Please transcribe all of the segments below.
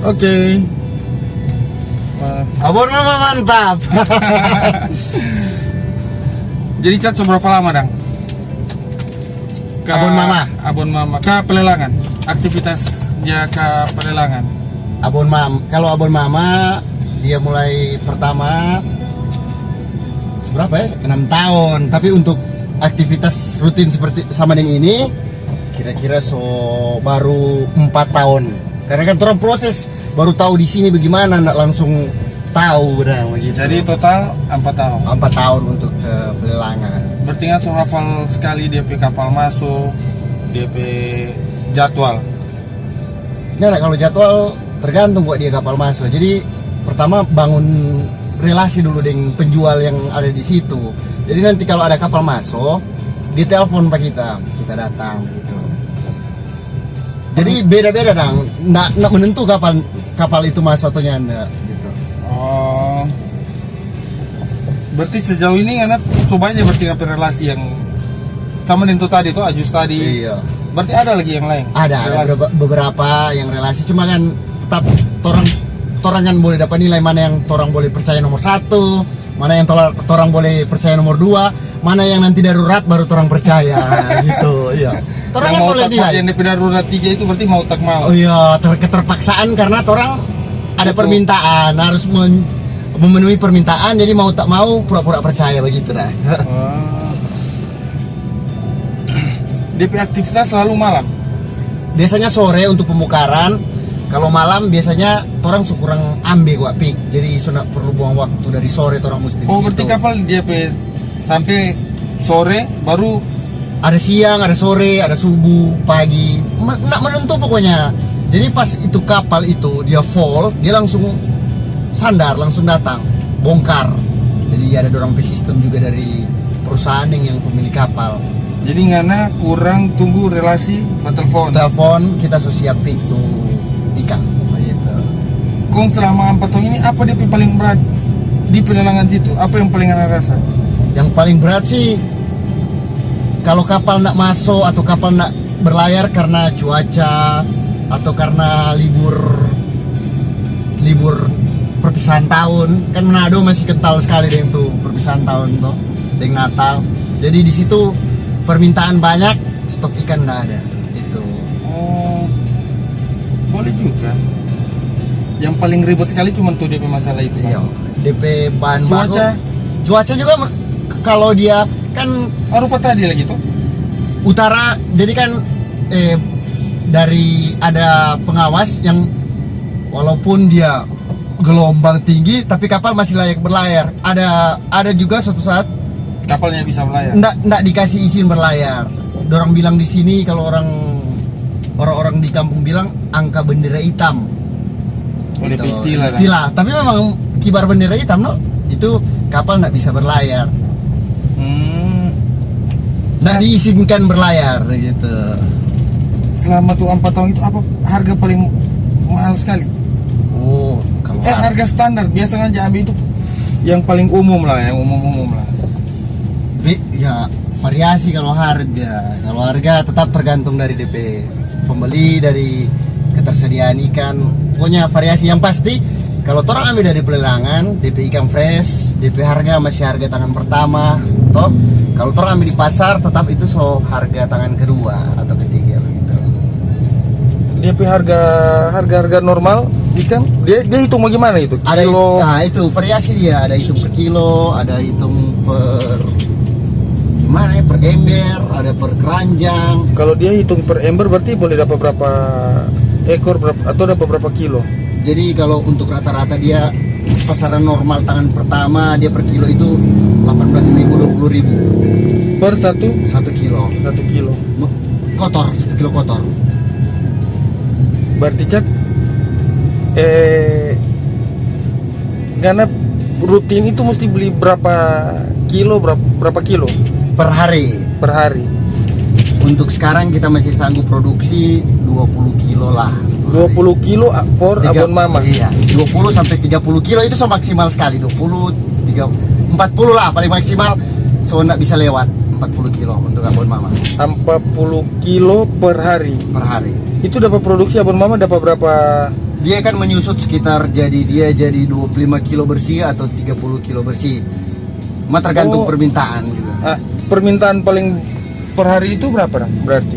Oke. Abon Mama mantap. Jadi Cat seberapa lama dang? Abon Mama ke pelelangan. Aktivitas dia ke pelelangan. Kalau Abon Mama dia mulai pertama seberapa ya? 6 tahun. Tapi untuk aktivitas rutin seperti sama dengan ini kira-kira baru 4 tahun. Karena kan orang proses baru tahu di sini bagaimana, nak langsung tahu benar begitu. Jadi total 4 tahun. 4 tahun untuk ke pelelangan. Berarti nggak so hafal sekali dia kapal masuk, dia jadwal. Nah, kalau jadwal tergantung buat dia kapal masuk. Jadi pertama bangun relasi dulu dengan penjual yang ada di situ. Jadi nanti kalau ada kapal masuk, ditelepon pak kita datang gitu. Jadi beda-beda dong, nak menentu kapal itu masuk atau enggak gitu. Oh, berarti sejauh ini anak cobanya berarti apa relasi yang sama dengan itu tadi tuh Ajus tadi. Iya. Berarti ada lagi yang lain? Ada beberapa yang relasi, cuma kan tetap torang kan boleh dapat nilai mana yang torang boleh percaya nomor 1, mana yang torang boleh percaya nomor 2, mana yang nanti darurat baru torang percaya gitu. Iya. Torang yang kan mau boleh nilai. yang di darurat 3 itu berarti mau tak mau. Oh iya, keterpaksaan karena torang ada Betul. permintaan, harus memenuhi permintaan, jadi mau tak mau pura-pura percaya begitu dah. Oh. DP aktivitas selalu malam. Biasanya sore untuk pemukaran. Kalau malam biasanya torang kurang ambil gua pik. Jadi sudah perlu buang waktu dari sore torang mesti. Oh, berarti kapal dia sampai sore baru ada siang, ada sore, ada subuh, pagi. Nak menentu pokoknya. Jadi pas itu kapal itu dia full, dia langsung sandar, langsung datang, bongkar. Jadi ada dorong sistem juga dari perusahaan yang pemilik kapal. jadi ngana kurang tunggu relasi bertelepon. Telepon kita siap itu ikan gitu. Kong selama 4 tahun ini apa dia paling berat di pelelangan situ? Apa yang paling anda rasa? Yang paling berat sih kalau kapal nak masuk atau kapal nak berlayar karena cuaca atau karena libur perpisahan tahun. Kan Manado masih kental sekali dengan tuh perpisahan tahun tuh dengan Natal. Jadi di situ permintaan banyak, stok ikan nggak ada. Itu. Oh, boleh juga. Yang paling ribet sekali cuma tuh DP masalah itu. Iya. DP bahan Cuaca? baku. Cuaca juga kalau dia kan Rupa tadi lagi tuh. utara, jadi kan dari ada pengawas yang walaupun dia gelombang tinggi tapi kapal masih layak berlayar. Ada juga suatu saat Kapalnya bisa melayar. nggak dikasih izin berlayar. Dorang bilang di sini kalau orang-orang di kampung bilang angka bendera hitam. Oh, DP Gitu, istilah. istilah. Tapi memang kibar bendera hitam, no? Itu kapal nggak bisa berlayar. Nggak diizinkan berlayar gitu. Selama tuh 4 tahun itu apa harga paling mahal sekali? Oh, kalau Harga standar biasanya ambil itu yang paling umum lah, yang umum lah. ya variasi kalau harga. Kalau harga tetap tergantung dari DP pembeli, dari ketersediaan ikan. Pokoknya variasi yang pasti. Kalau orang ambil dari pelelangan, DP ikan fresh, DP harga masih harga tangan pertama, toh. Kalau orang ambil di pasar, tetap itu harga tangan kedua atau ketiga begitu. DP harga normal ikan dia hitung bagaimana itu? Ada Kilo. nah itu variasi dia, ada hitung per kilo, ada hitung per gimana ya, per ember, ada per keranjang. Kalau dia hitung per ember berarti boleh dapat berapa ekor atau dapat berapa kilo? Jadi kalau untuk rata-rata dia pasaran normal tangan pertama dia per kilo itu 18.000 20.000 Per 1 kilo. kilo. Kotor, 1 kilo kotor. Berarti Cat karena rutin itu mesti beli berapa kilo Per hari. per hari? Untuk sekarang kita masih sanggup produksi 20 kilo lah. 20 kilo for Abon Mama. Iya, 20 sampai 30 kilo itu maksimal sekali. 20, 30, 40 lah paling maksimal. So nggak bisa lewat 40 kilo untuk Abon Mama. 40 kilo per hari. Per hari. Itu dapat produksi Abon Mama dapat berapa? dia kan menyusut sekitar dia jadi 25 kilo bersih atau 30 kilo bersih. Cuma tergantung permintaan juga. Permintaan paling per hari itu berapa dong berarti?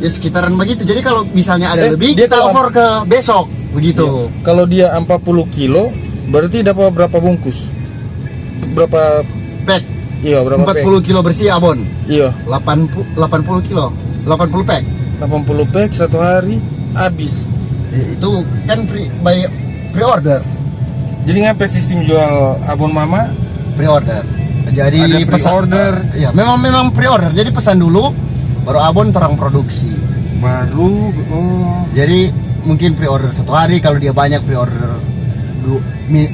Ya sekitaran begitu. Jadi kalau misalnya ada lebih, dia kita over ke besok begitu. Iya. Kalau dia 40 kilo, berarti dapat berapa bungkus? Berapa Pack Iya, berapa 40 kilo bersih abon. Iya, 80 kilo. 80 pack. 80 pack satu hari habis. Itu kan pre-order. Jadi ngapa sistem jual abon mama? Pre-order. Jadi Ada pre-order. Ya, memang pre-order. Jadi pesan dulu baru abon terang produksi. Baru Jadi mungkin pre-order satu hari, kalau dia banyak pre-order min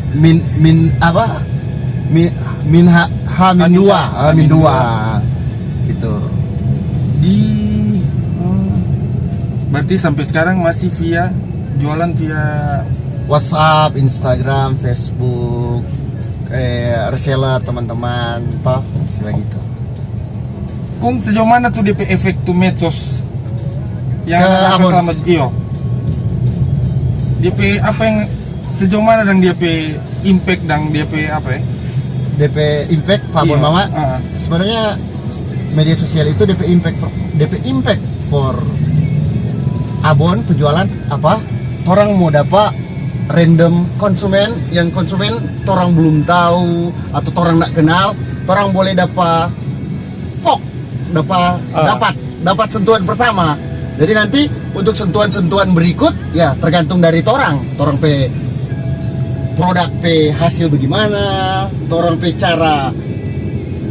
dua gitu. Berarti sampai sekarang masih jualan via WhatsApp, Instagram, Facebook, reseller teman-teman, toh begitu. Kung sejauh mana tuh DP efek tuh medsos yang Ke rasa abon. sama DP apa yang sejauh mana dan DP impact dan DP apa ya? DP impact Pak Abon Iya, Mama. Sebenarnya media sosial itu DP impact for abon penjualan apa? Orang mau dapat random konsumen yang orang belum tahu atau orang nak kenal, orang boleh dapat dapat sentuhan pertama. Jadi nanti untuk sentuhan-sentuhan berikut ya tergantung dari orang pe produk pe hasil bagaimana, orang pe cara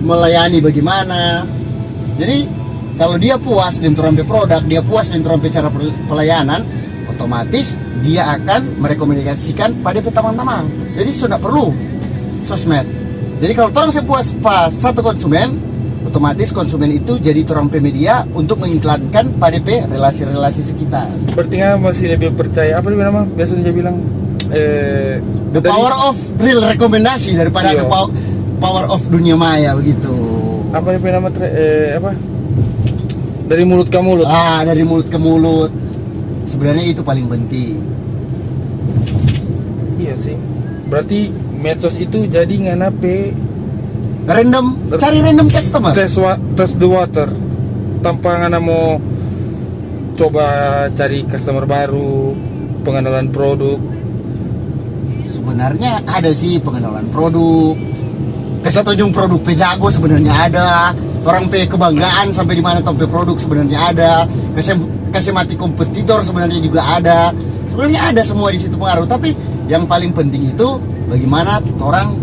melayani bagaimana. Jadi kalau dia puas dengan orang pe produk, dia puas dengan orang pe cara pelayanan, otomatis dia akan merekomendasikan pada pe teman-teman. Jadi sudah perlu sosmed. Jadi kalau orang sepuas pas satu konsumen, otomatis konsumen itu jadi orang pe media untuk mengiklankan pada pe relasi-relasi sekitar. Berarti masih lebih percaya apa nama biasanya dia bilang The power of real rekomendasi daripada Iya. the power of dunia maya begitu. Apa dia nama apa? Dari mulut ke mulut. Dari mulut ke mulut. Sebenarnya itu paling penting. Iya sih. Berarti medsos itu jadi nganape Cari random customer. test the water tanpa ngana mau coba cari customer baru, pengenalan produk. Sebenarnya ada sih pengenalan produk. Kesetujuan produk pe jago sebenarnya ada. Orang pe kebanggaan sampai di mana pe produk sebenarnya ada. Kasih mati kompetitor sebenarnya juga ada. Sebenarnya ada semua di situ pengaruh. Tapi yang paling penting itu bagaimana orang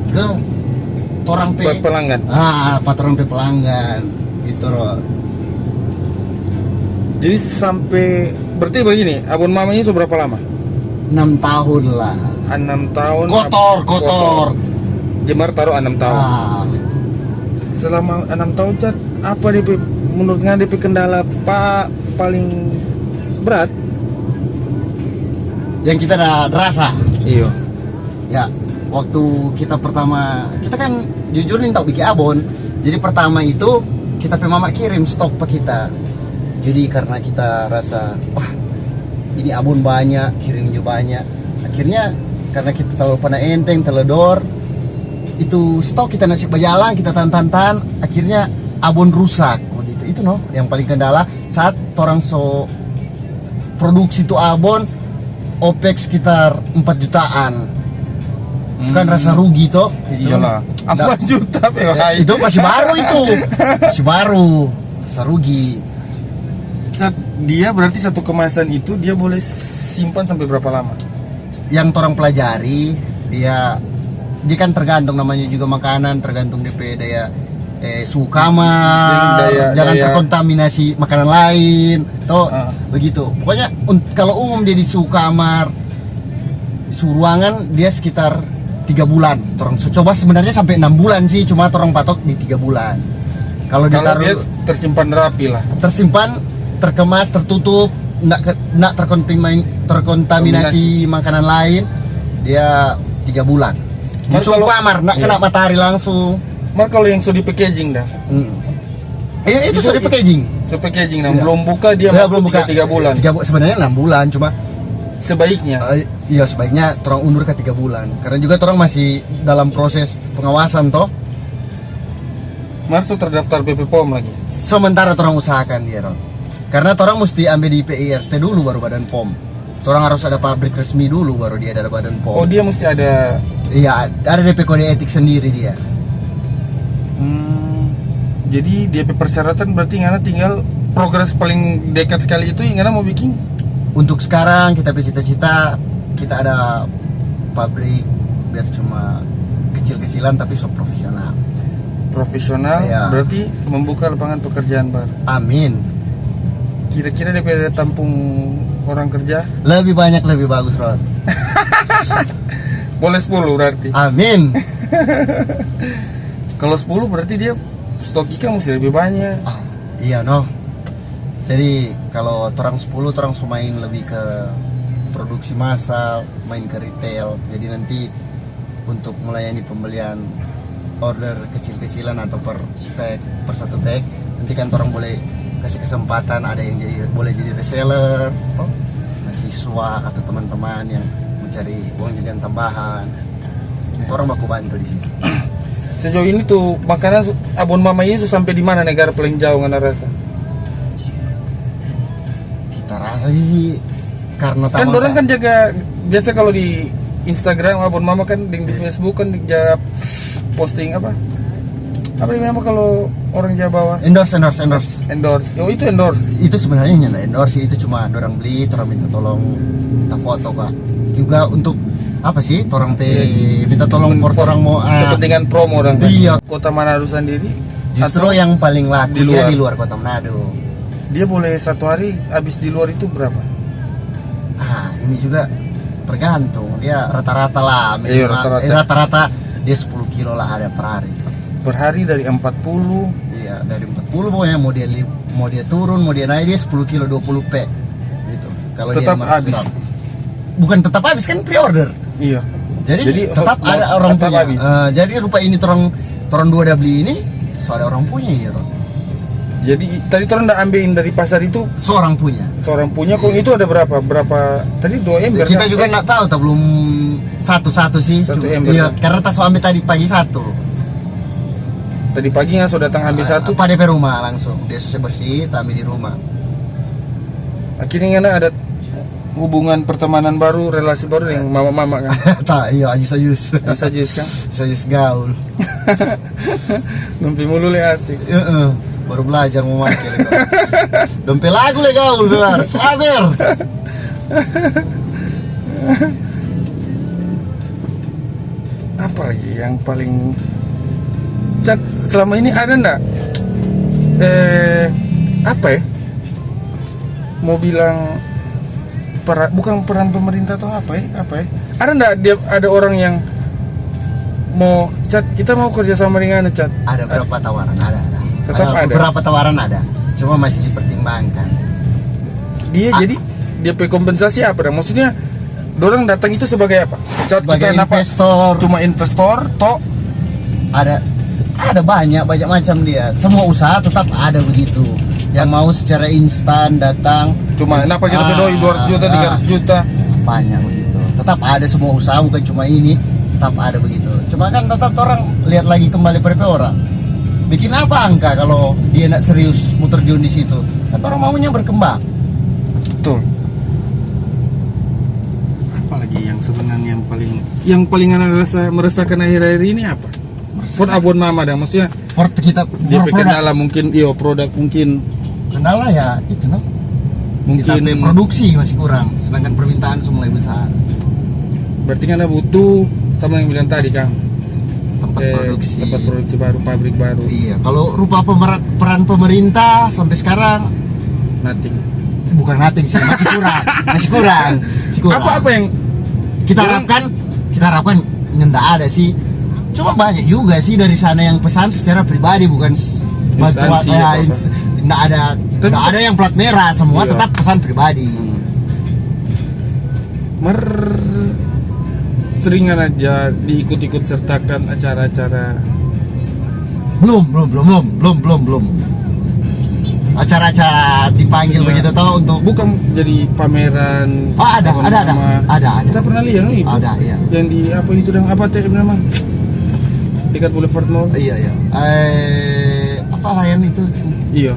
pe Pelanggan. patron pe pelanggan gitu loh. Jadi sampai berarti begini, abon mama ini seberapa lama? 6 tahun lah. 6 tahun. Kotor. Jemar taruh 6 tahun. Selama 6 tahun Cat, apa DP menurut DP kendala paling berat Yang kita udah rasa. iya Ya, waktu kita kan jujur nih tahu bikin abon. Jadi pertama itu kita pe mama kirim stok pe kita. Jadi karena kita rasa wah ini abon banyak, kirim juga banyak. Akhirnya karena kita terlalu pada enteng, teledor, itu stok kita nasi berjalan, kita tan, akhirnya abon rusak. Itu no, yang paling kendala saat orang produksi itu abon OPEX sekitar 4 jutaan. Kan rasa rugi toh. iyalah 4 juta Ya, itu masih baru itu. Masih baru. Rasa rugi. Cat, dia berarti satu kemasan itu dia boleh simpan sampai berapa lama? Yang orang pelajari dia kan tergantung namanya juga makanan, tergantung DP daya suhu kamar, jangan terkontaminasi makanan lain, toh begitu. Pokoknya kalau umum dia di suhu kamar, di suhu ruangan dia sekitar 3 bulan. Orang coba sebenarnya sampai 6 bulan sih, cuma orang patok di 3 bulan. Kalau dia tersimpan rapi lah. Tersimpan, terkemas, tertutup, nggak terkontaminasi makanan lain, dia 3 bulan. Di suhu kamar, nggak kena matahari langsung. Mar kalau yang sudah di packaging dah. Itu sudah di packaging. Packaging dah. Belum buka dia belum buka 3 bulan. Sebenarnya 6 bulan, cuma sebaiknya. Iya sebaiknya orang undur ke 3 bulan karena juga orang masih dalam proses pengawasan toh. Masuk terdaftar BP POM lagi. Sementara orang usahakan dia Ron. Karena orang mesti ambil di PIRT dulu baru badan POM. Orang harus ada pabrik resmi dulu baru dia ada badan POM. Oh dia mesti ada. Iya ada DP kode etik sendiri dia. Jadi DP persyaratan berarti ngana tinggal progres paling dekat sekali itu yang ngana mau bikin. Untuk sekarang kita bercita-cita kita ada pabrik biar cuma kecil-kecilan tapi so profesional. Profesional Iya. berarti membuka lapangan pekerjaan baru. Amin. Kira-kira DP ada tampung orang kerja Lebih banyak lebih bagus Ron. boleh 10 berarti. Amin. Kalau 10 berarti dia stok ikan mesti lebih banyak. Iya no. Jadi kalau orang 10 orang main lebih ke produksi massal, main ke retail. Jadi nanti untuk melayani pembelian order kecil-kecilan atau per pack, per 1 pack, nanti kan orang boleh kasih kesempatan ada yang boleh jadi reseller, mahasiswa atau teman-teman yang mencari uang jajan tambahan. Orang baku bantu di situ. Sejauh ini tuh makanan abon mama ini tuh sampai di mana negara paling jauh ngana rasa? Kita rasa sih karena Kan orang kan jaga biasa kalau di Instagram abon mama kan di Facebook kan jaga posting apa namanya kalau orang Jawa bawah endorse. oh itu endorse. Itu sebenarnya nggak endorse sih, itu cuma orang beli, orang minta tolong minta foto pak. Juga untuk apa sih? Orang minta tolong for orang mau kepentingan promo orang kan. Iya. Kota Manado sendiri Justru yang paling laku di luar. di luar Kota Manado. Dia boleh 1 hari habis di luar itu berapa? Ini juga tergantung. Dia rata-rata lah. Iya, Rata-rata dia 10 kilo lah ada per hari. Per hari dari 40. Iya, dari 40 pokoknya mau dia turun, mau dia naik dia 10 kilo 20 pack. Gitu. Kalau Tetap dia habis. Bukan tetap habis kan pre-order. Iya. Jadi tetap ada orang tetap punya. habis. Jadi rupa ini torong 2 udah beli ini, so ada orang punya ini Ron. Jadi tadi orang udah ambilin dari pasar itu Seorang punya. seorang punya kok itu ada berapa tadi 2 ember Kita kan? juga nggak tahu, tak belum satu sih. 1 Cuma- ember. Iya, karena tas ambil tadi pagi 1. Tadi pagi yang sudah datang ambil 1. Pada DP rumah langsung. Dia selesai bersih, tak ambil di rumah. Akhirnya ada hubungan pertemanan baru, relasi baru dengan mama-mama kan. Tak, iya ajus. Bisa jus kan. Ajus gaul. Numpi mulu le asik. Baru belajar mau makin. Dompet lagu le gaul benar. Sabar. Apa lagi yang paling Cat, selama ini ada ndak apa ya mau bilang bukan peran pemerintah atau apa ya ada ndak ada orang yang mau Cat kita mau kerja sama dengan Cat Ada berapa tawaran? Ada. Tetap ada. Beberapa tawaran ada. Cuma masih dipertimbangkan. dia jadi dia kompensasi apa dong maksudnya dorang datang itu sebagai apa Cat Sebagai kita investor. cuma investor toh Ada banyak macam dia. Semua usaha tetap ada begitu. Yang mau secara instan datang. cuma kenapa kita bedoi 200 juta 300 juta Banyak begitu. Tetap ada semua usaha, bukan cuma ini. Tetap ada begitu. Cuma kan tetap orang lihat lagi kembali PP orang. Bikin apa angka kalau dia nak serius mau terjun di situ? Kan orang maunya berkembang. betul. Apalagi yang sebenarnya yang paling anak merasakan akhir-akhir ini apa? Pun abon mama dah, maksudnya For kita dia kendala mungkin, produk mungkin kendala ya itu no. Kita mungkin produksi masih kurang, sedangkan permintaan sudah mulai besar. berarti kan ada butuh sama yang bilang tadi kan Tempat produksi baru, pabrik baru. Iya, kalau rupa peran pemerintah sampai sekarang Nothing. bukan nothing sih, masih kurang. Apa yang kita harapkan nggak ada sih. Cuma banyak juga sih dari sana yang pesan secara pribadi, bukan bantuan Instansi ya, apa-apa. nggak ada yang plat merah, semua Iya. tetap pesan pribadi. Seringan aja diikut-ikut sertakan acara-acara. Belum. acara-acara dipanggil Maksudnya, begitu toh untuk bukan jadi pameran. Oh, ada. Kita pernah lihat nih itu. Ada, iya. Yang di apa itu dan apa teh nama? Dekat Boulevard Mall. Iya. Apa layan itu? Iya.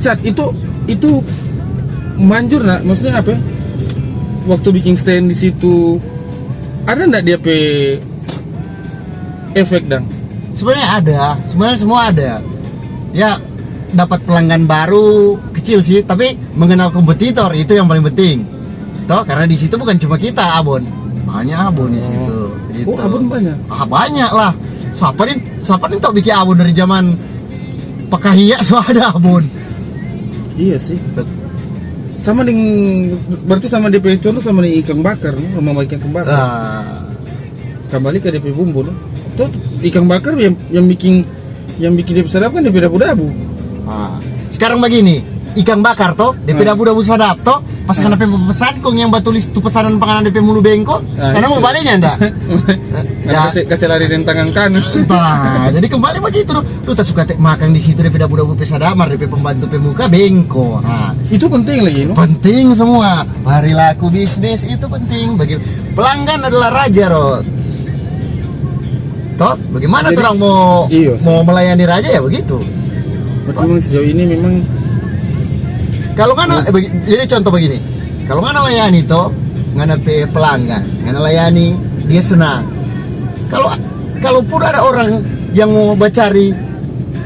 Cat itu manjur nak? Maksudnya apa? Waktu bikin stand di situ ada ndak dia efek dang? Sebenarnya ada, sebenarnya semua ada. Ya dapat pelanggan baru kecil sih, tapi mengenal kompetitor itu yang paling penting. Toh karena di situ bukan cuma kita abon, banyak abon di situ. Gitu. Oh abon banyak? Banyak lah. Siapa nih tau bikin abon dari zaman Pekahia so ada abon. Iya sih. Sama dengan berarti sama DP contoh sama dengan ikan bakar, rumah ikan bakar. Kembali ke DP bumbu, no? Tuh ikan bakar yang bikin dia sedap kan DP dabu-dabu. Sekarang begini, ikan bakar toh, DP dabu-dabu sadap toh, pas kena pesan kong yang batulis tu pesanan panganan DP mulu bengkok, karena mau baliknya enggak? Ya kasih lari dengan tangan kanan. Jadi kembali begitu lu tak suka makan di situ DP dabu-dabu pesadamar, DP pembantu pemuka bengko. Itu penting lagi, no? Penting semua. Mari laku bisnis itu penting bagi pelanggan adalah raja, Rod. Toh, bagaimana Jadi, orang mau melayani raja ya begitu. Memang sejauh ini memang kalau mana jadi contoh begini. Kalau mana layani toh, ngana pelanggan, ngana layani dia senang. Kalaupun ada orang yang mau mencari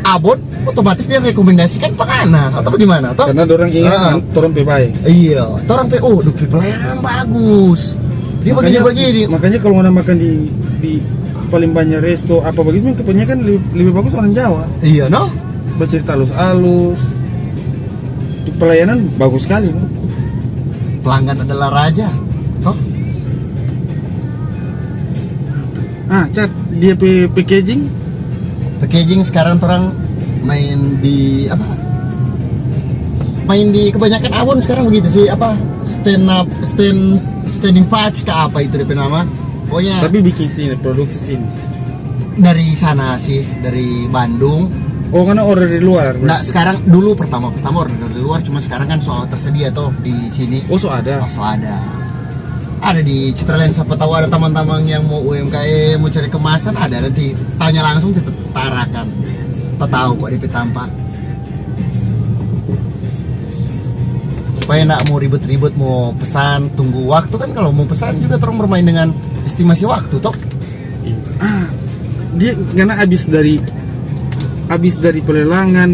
abon, otomatis dia rekomendasikan penganas atau bagaimana toh? karena orang ingat orang baik. Iya, orang pelayanan bagus. Dia begini. Makanya kalau orang makan di paling banyak resto apa begitu kebanyakan lebih bagus orang Jawa. Iya, no? Bercerita halus-halus. Pelayanan bagus sekali, no? Pelanggan adalah raja, toh? Cat dia packaging sekarang orang main di apa? Main di kebanyakan abon sekarang begitu sih, apa? Standing patch ke apa itu DP nama? Pokoknya tapi bikin sini, produksi sini. Dari sana sih, dari Bandung. Oh, karena order di luar. Nah, sekarang dulu pertama order dari luar, cuma sekarang kan soal tersedia tuh di sini. Oh, so ada. Ada di Citraland, siapa tahu ada teman-teman yang mau UMKM, mau cari kemasan, ada nanti tanya langsung kita tarakan. Kita tahu kok DP tampak. Supaya nak mau ribet-ribet mau pesan tunggu waktu kan, kalau mau pesan juga terus bermain dengan estimasi waktu toh. Dia karena habis dari pelelangan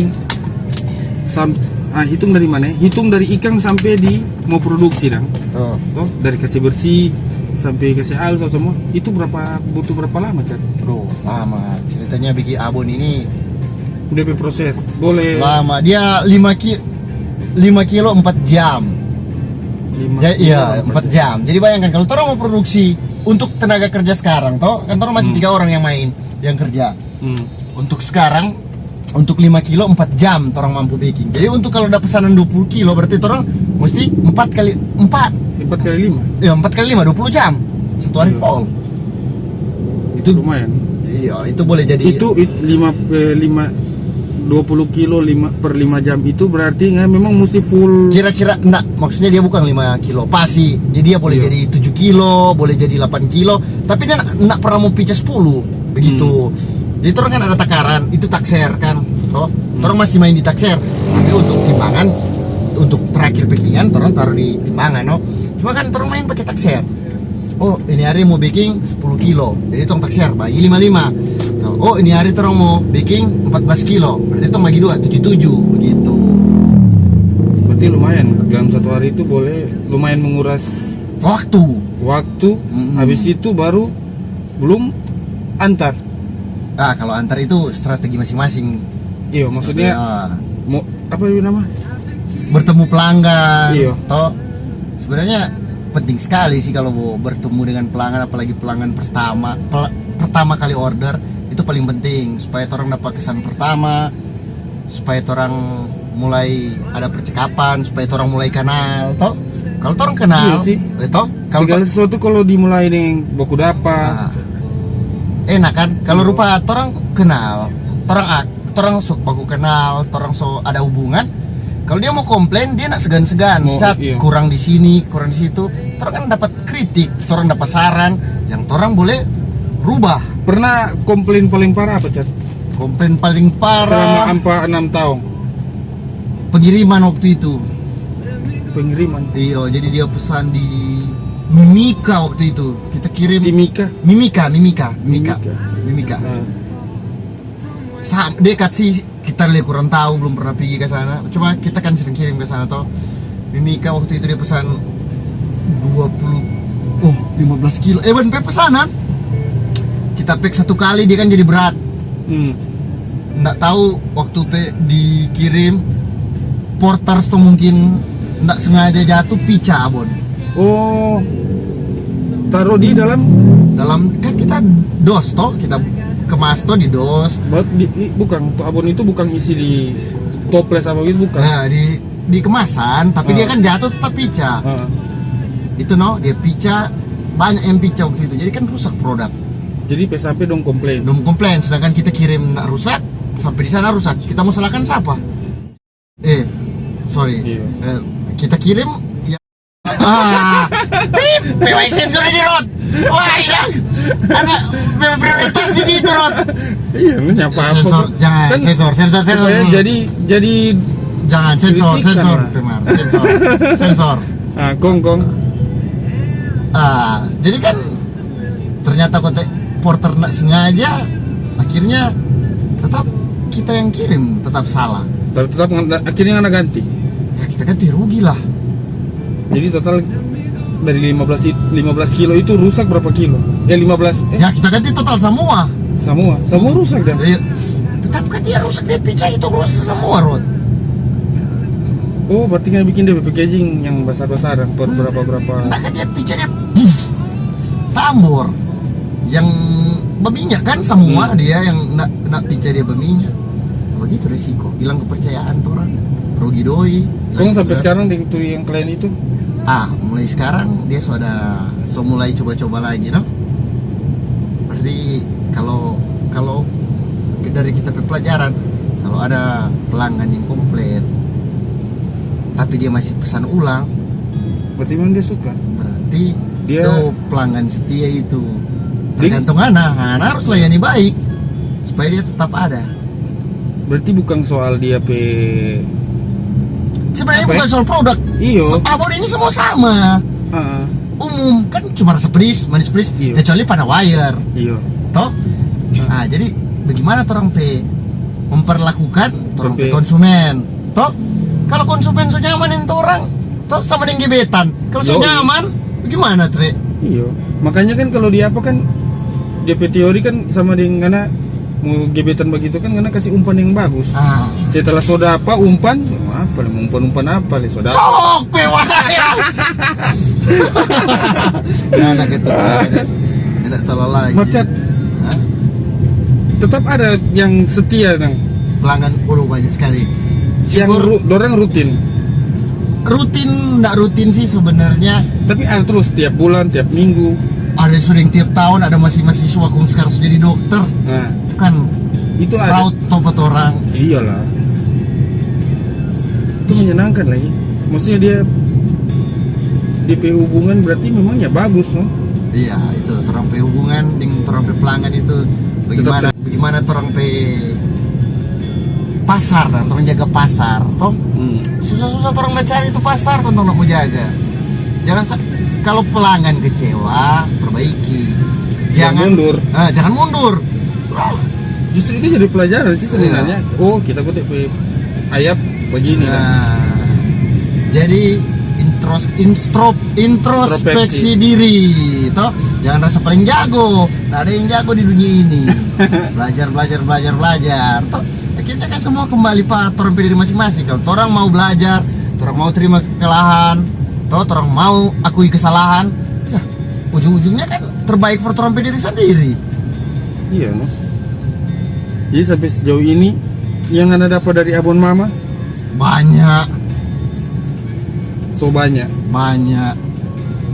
hitung dari mana? Hitung dari ikan sampai di mau produksi dong. Oh, dari kasih bersih sampai kasih alus semua. Itu butuh berapa lama, Cat? Lama. Ceritanya bikin abon ini udah proses. Boleh lama. Dia 5 kilo 4 jam. Iya, 4 jam. Jadi bayangkan kalau orang mau produksi untuk tenaga kerja sekarang toh, kan orang masih 3 orang yang kerja. Untuk sekarang untuk 5 kilo 4 jam orang mampu bikin. Jadi untuk kalau udah pesanan 20 kilo berarti orang mesti 4 kali 5. Ya, 4 kali 5 20 jam. Satu hari full. Itu lumayan. Iya, itu boleh jadi. Itu 20 kilo 5 per 5 jam itu berarti memang mesti full. Kira-kira enggak, maksudnya dia bukan 5 kilo pasti. Jadi dia boleh jadi 7 kilo, boleh jadi 8 kilo, tapi dia enggak pernah mau picah 10 begitu. Jadi orang kan ada takaran, itu takser kan. Toh, orang masih main di takser. Tapi untuk timbangan, untuk terakhir packingan orang taruh di timbangan, no. Cuma kan orang main pakai takser. Oh, ini hari mau baking 10 kilo. Jadi tong takser bagi 55. Oh, ini hari orang mau baking 14 kilo. Berarti tong bagi 2, 77 begitu. Berarti lumayan. Dalam satu hari itu boleh lumayan menguras waktu. Habis itu baru belum antar. Kalau antar itu strategi masing-masing. Iya, maksudnya mau apa nama? Bertemu pelanggan. Iya. Toh sebenarnya penting sekali sih kalau mau bertemu dengan pelanggan, apalagi pelanggan pertama kali order, itu paling penting supaya orang dapat kesan pertama, supaya orang mulai ada percakapan, supaya orang mulai kenal. Toh kalau orang kenal, iya sih. Toh kalau segala sesuatu kalau dimulai dengan baku dapa. Enak kan? Kalau rupa orang kenal, orang sok baku kenal, orang sok ada hubungan, Kalau dia mau komplain, dia nak segan-segan. Cat, iya. kurang di sini, kurang di situ. Orang kan dapat kritik, orang dapat saran, yang orang boleh rubah. Pernah komplain paling parah apa, Cat? Komplain paling Selama parah 6 tahun. pengiriman waktu itu. Pengiriman. Iya, jadi dia pesan di Mimika waktu itu. Kita kirim Timika. Mimika. Nah. Dekat sih, kita lihat kurang tahu, belum pernah pergi ke sana. Cuma kita kan sering kirim ke sana toh. Mimika waktu itu dia pesan 15 kilo. Ban pesanan. Kita pack satu kali dia kan jadi berat. Nggak tahu waktu dikirim porters tuh mungkin nggak sengaja jatuh pica abon. Oh, taruh di dalam Kan kita dos toh, kita kemas toh di dos. bukan abon itu bukan isi di toples apa gitu, bukan. Nah, di kemasan, tapi dia kan jatuh tetap pica. Itu no, dia pica, banyak yang pica waktu itu. Jadi kan rusak produk. Jadi sampai dong komplain. Sedangkan kita kirim nak rusak, sampai di sana rusak. Kita mau salahkan siapa? Sorry. Iya. Kita kirim ya. PWI sensor di Rod. Wah, hilang. Ada prioritas di situ, Rod. Iya, lu nyapa apa? Sensor, jangan Kan sensor. supaya jadi Jangan sensor, kritikan. Primar. Sensor. Gong. Jadi kan ternyata porter nak sengaja, akhirnya tetap kita yang kirim tetap salah. Tetap akhirnya nggak ganti. Ya kita ganti, rugi lah. Jadi total dari 15 kilo itu rusak berapa kilo? 15. Ya kita ganti total semua. Semua rusak dan. Tetap kan dia rusak, dia pica itu rusak semua, Rod. Oh, berarti nggak bikin dia packaging yang besar-besaran per berapa? Nah kan dia pica dia tambor. Yang berminyak kan semua dia yang nak pica dia berminyak. Begitu risiko, hilang kepercayaan tuh orang. Rugi doi. Kong sampai sekarang di yang klien itu? Mulai sekarang dia sudah mulai coba-coba lagi, no? Berarti kalau dari kita pelajaran, kalau ada pelanggan yang komplain tapi dia masih pesan ulang, berarti memang dia suka. berarti Dia- itu pelanggan setia itu. Tergantung anak harus layani baik supaya dia tetap ada. Berarti bukan soal dia Sebenarnya Apa ya? bukan soal produk. Iyo. Abon ini semua sama. Umum kan cuma rasa pedis, manis pedis, Iyo. kecuali pada wire. Iya. Toh? Jadi bagaimana orang memperlakukan orang Pe- konsumen? Toh? Kalau konsumen so nyaman itu orang, toh sama dengan gebetan. Kalau so Yoi. nyaman, bagaimana, Tre? Iya. Makanya kan kalau dia apa kan dia teori kan sama dengan mau gebetan begitu kan karena kasih umpan yang bagus. Setelah soda apa umpan umpan apa le soda. Cok, pewaya. Nah, gitu. Tidak salah lagi. Macet. Tetap ada yang setia nang. Pelanggan banyak sekali. Yang dorang rutin. Nggak rutin sih sebenarnya. Tapi ada terus tiap bulan, tiap minggu. Ada sering tiap tahun, ada mahasiswa kong sekarang sudah jadi dokter. Nah, Itu kan itu ada. proud tobat orang. Iyalah. Itu menyenangkan lagi. Maksudnya dia DP hubungan berarti memangnya bagus, no? Iya, itu orang pe hubungan dengan orang pe pelanggan itu bagaimana orang pe pasar dan orang jaga pasar, toh susah-susah orang mencari itu pasar kan orang mau jaga. Kalau pelanggan kecewa, perbaiki. Jangan mundur. Jangan mundur. Justru itu jadi pelajaran sih sebenarnya. Oh, kita kutip ayat begini kan. Jadi introspeksi diri, toh jangan rasa paling jago. Nggak ada yang jago di dunia ini. belajar, toh akhirnya kan semua kembali pada orang diri masing-masing. Kalau orang mau belajar, orang mau terima kekalahan, toh orang mau akui kesalahan, ya ujung-ujungnya kan terbaik for orang diri sendiri. Iya, no. Jadi sampai sejauh ini yang Anda dapat dari Abon Mama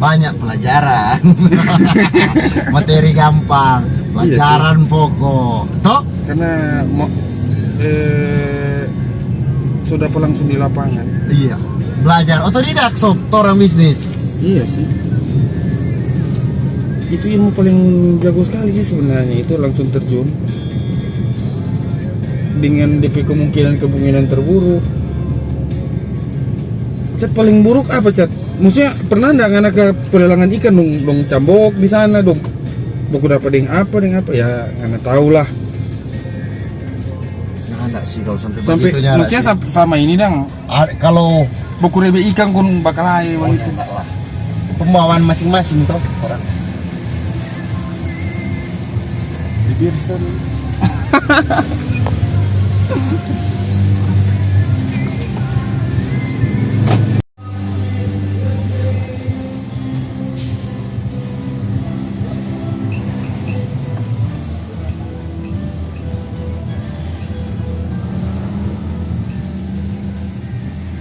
Banyak pelajaran. Materi gampang, pelajaran pokok, toh karena sudah langsung di lapangan. Iya. Belajar otodidak sob, orang bisnis. Iya sih. Itu ilmu paling jago sekali sih sebenarnya, itu langsung terjun. Dengan DP kemungkinan terburuk. Cat paling buruk apa Cat? Maksudnya pernah nggak nganak ke pelelangan ikan dong cambok di sana dong? Boku dapat dengan apa ya nggak tahu lah. Nah, enggak sih kalau sampai Sampai begitunya. maksudnya sama ini dong. Kalau Boku rebe ikan kun bakal aja itu. enggak lah. Pembawaan masing-masing toh orang. Bibir